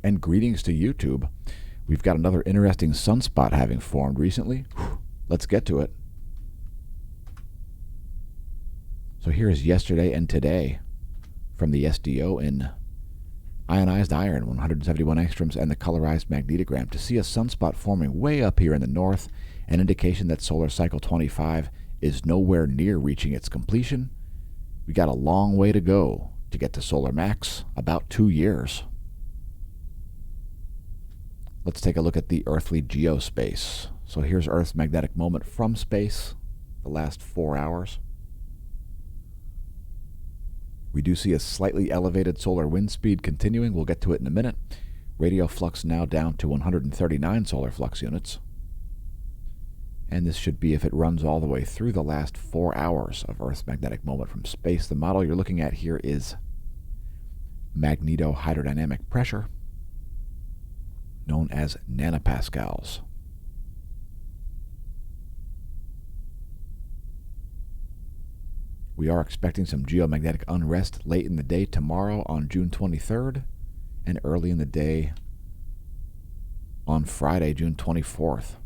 and greetings to YouTube. We've got another interesting sunspot having formed recently. Let's get to it. So here's yesterday and today from the SDO in ionized iron, 171 angstroms, and the colorized magnetogram to see a sunspot forming way up here in the north, an indication that solar cycle 25 is nowhere near reaching its completion. We got a long way to go to get to solar max, about 2 years. Let's take a look at the earthly geospace. So here's Earth's magnetic moment from space, the last 4 hours. We do see a slightly elevated solar wind speed continuing. We'll get to it in a minute. Radial flux now down to 139 solar flux units. And this should be if it runs all the way through the last 4 hours of Earth's magnetic moment from space. The model you're looking at here is magnetohydrodynamic pressure, known as nanopascals. We are expecting some geomagnetic unrest late in the day tomorrow on June 23rd and early in the day on Friday, June 24th.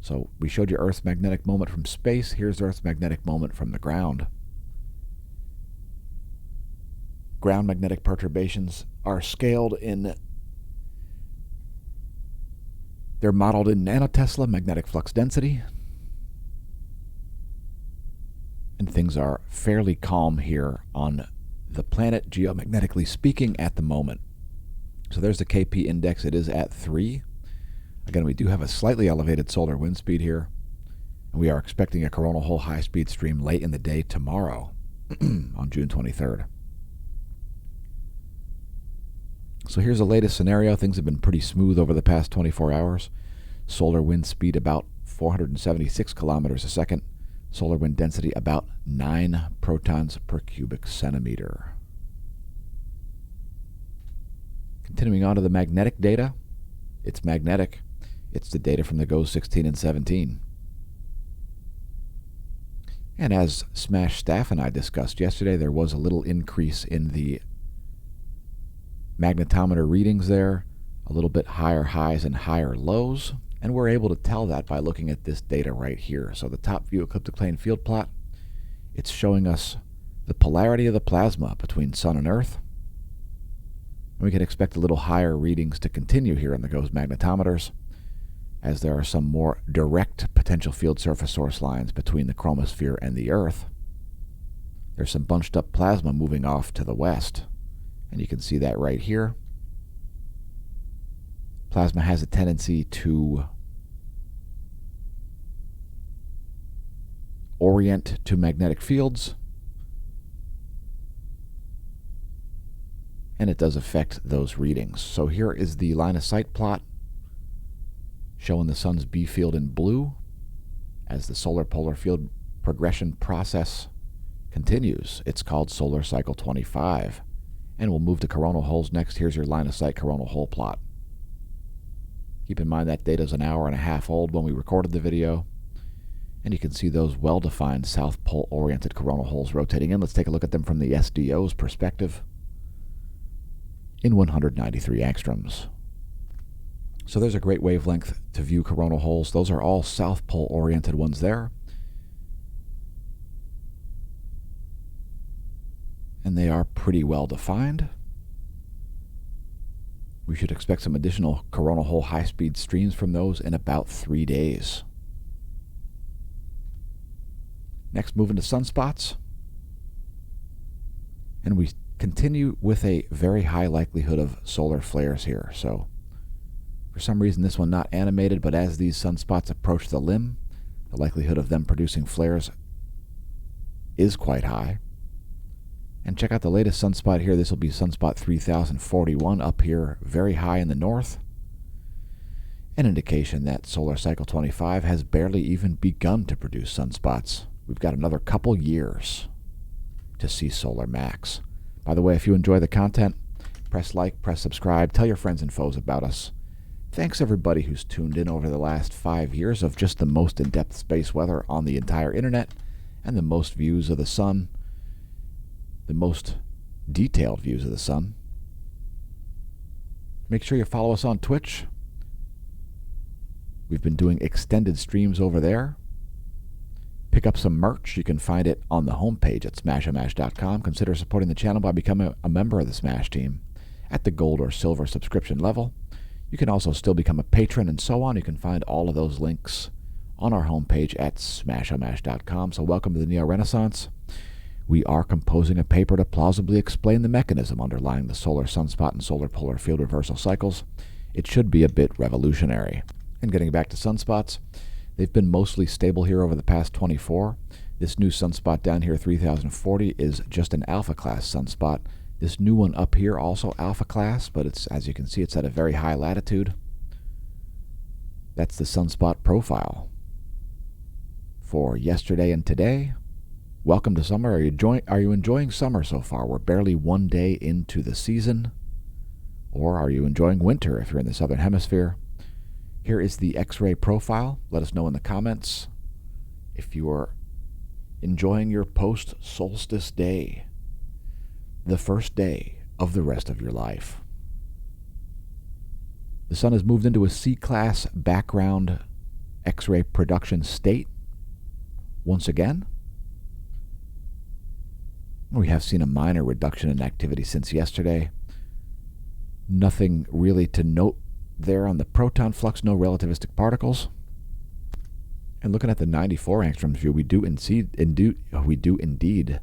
So we showed you Earth's magnetic moment from space. Here's Earth's magnetic moment from the ground. Ground magnetic perturbations are scaled in, they're modeled in nanotesla magnetic flux density. And things are fairly calm here on the planet, geomagnetically speaking, at the moment. So there's the KP index. It is at 3. Again, we do have a slightly elevated solar wind speed here. And we are expecting a coronal hole high-speed stream late in the day tomorrow on June 23rd. So here's the latest scenario. Things have been pretty smooth over the past 24 hours. Solar wind speed about 476 kilometers a second. Solar wind density about 9 protons per cubic centimeter. Continuing on to the magnetic data. It's magnetic. It's the data from the GOES 16 and 17. And as Smash Staff and I discussed yesterday, there was a little increase in the magnetometer readings there, a little bit higher highs and higher lows, and we're able to tell that by looking at this data right here. So the top view ecliptic plane field plot, it's showing us the polarity of the plasma between Sun and Earth. And we can expect a little higher readings to continue here in the GOES magnetometers, as there are some more direct potential field surface source lines between the chromosphere and the Earth. There's some bunched up plasma moving off to the west, and you can see that right here. Plasma has a tendency to orient to magnetic fields, and it does affect those readings. So here is the line of sight plot showing the Sun's B field in blue as the solar polar field progression process continues. It's called solar cycle 25, and we'll move to coronal holes next. Here's your line of sight coronal hole plot. Keep in mind that data is an hour and a half old when we recorded the video, and you can see those well-defined South Pole-oriented coronal holes rotating in. Let's take a look at them from the SDO's perspective in 193 angstroms. So there's a great wavelength to view coronal holes. Those are all South Pole-oriented ones there. And they are pretty well-defined. We should expect some additional coronal hole high-speed streams from those in about 3 days. Next, moving to sunspots. And we continue with a very high likelihood of solar flares here. So, for some reason, this one not animated, but as these sunspots approach the limb, the likelihood of them producing flares is quite high. And check out the latest sunspot here. This will be sunspot 3041 up here, very high in the north. An indication that solar cycle 25 has barely even begun to produce sunspots. We've got another couple years to see solar max. By the way, if you enjoy the content, press like, press subscribe, tell your friends and foes about us. Thanks everybody who's tuned in over the last 5 years of just the most in-depth space weather on the entire internet and the most views of the sun, the most detailed views of the sun. Make sure you follow us on Twitch. We've been doing extended streams over there. Pick up some merch. You can find it on the homepage at smashamash.com. Consider supporting the channel by becoming a member of the Smash team at the gold or silver subscription level. You can also still become a patron and so on. You can find all of those links on our homepage at smashamash.com. So welcome to the Neo Renaissance. We are composing a paper to plausibly explain the mechanism underlying the solar sunspot and solar polar field reversal cycles. It should be a bit revolutionary. And getting back to sunspots, they've been mostly stable here over the past 24. This new sunspot down here, 3040, is just an alpha class sunspot. This new one up here, also alpha class, but it's, as you can see, it's at a very high latitude. That's the sunspot profile for yesterday and today. Welcome to summer. Are you enjoying summer so far? We're barely one day into the season. Or are you enjoying winter if you're in the southern hemisphere? Here is the X-ray profile. Let us know in the comments if you are enjoying your post-solstice day, the first day of the rest of your life. The sun has moved into a C-class background X-ray production state once again. We have seen a minor reduction in activity since yesterday. Nothing really to note there on the proton flux, no relativistic particles. And looking at the 94 angstroms view, we do indeed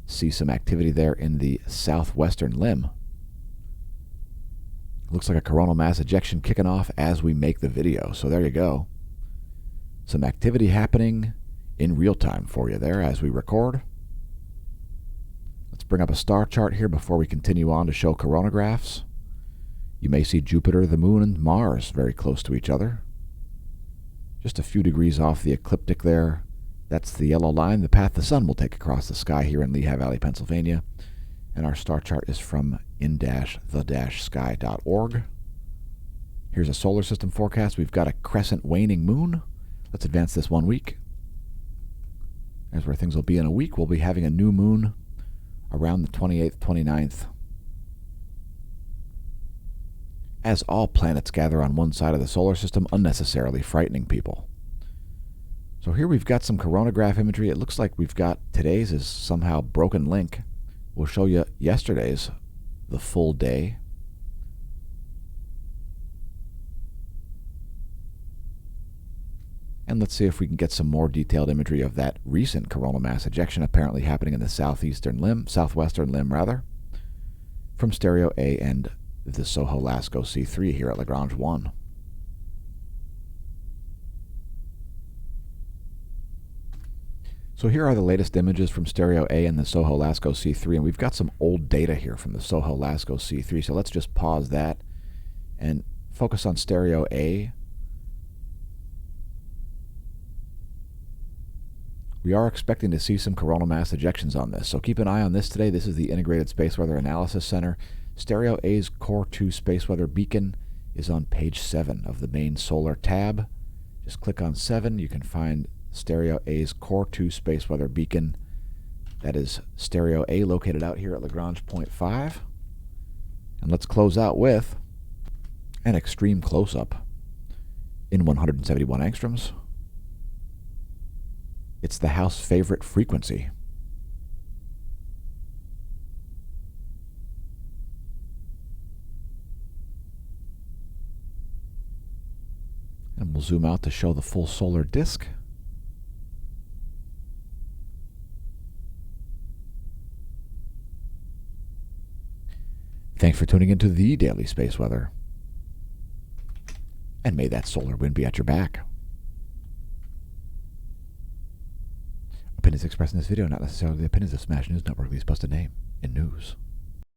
see some activity there in the southwestern limb. Looks like a coronal mass ejection kicking off as we make the video. So there you go. Some activity happening in real time for you there as we record. Let's bring up a star chart here before we continue on to show coronagraphs. You may see Jupiter, the Moon, and Mars very close to each other. Just a few degrees off the ecliptic there. That's the yellow line, the path the sun will take across the sky here in Lehigh Valley, Pennsylvania. And our star chart is from in-the-sky.org. Here's a solar system forecast. We've got a crescent waning moon. Let's advance this 1 week. As where things will be in a week, we'll be having a new moon around the 28th, 29th. As all planets gather on one side of the solar system, unnecessarily frightening people. So here we've got some coronagraph imagery. It looks like we've got today's is somehow broken link. We'll show you yesterday's, the full day. And let's see if we can get some more detailed imagery of that recent coronal mass ejection apparently happening in the southwestern limb, from Stereo A and the SOHO LASCO C3 here at Lagrange 1. So here are the latest images from Stereo A and the SOHO LASCO C3, and we've got some old data here from the SOHO LASCO C3, so let's just pause that and focus on Stereo A. We are expecting to see some coronal mass ejections on this, so keep an eye on this today. This is the Integrated Space Weather Analysis Center. Stereo A's Core 2 Space Weather Beacon is on page 7 of the main solar tab. Just click on 7. You can find Stereo A's Core 2 Space Weather Beacon. That is Stereo A located out here at Lagrange Point 5. And let's close out with an extreme close-up in 171 angstroms. It's the house favorite frequency. And we'll zoom out to show the full solar disk. Thanks for tuning into the Daily Space Weather. And may that solar wind be at your back. Opinions expressed in this video are not necessarily the opinions of Smash News Network, least busted name in news.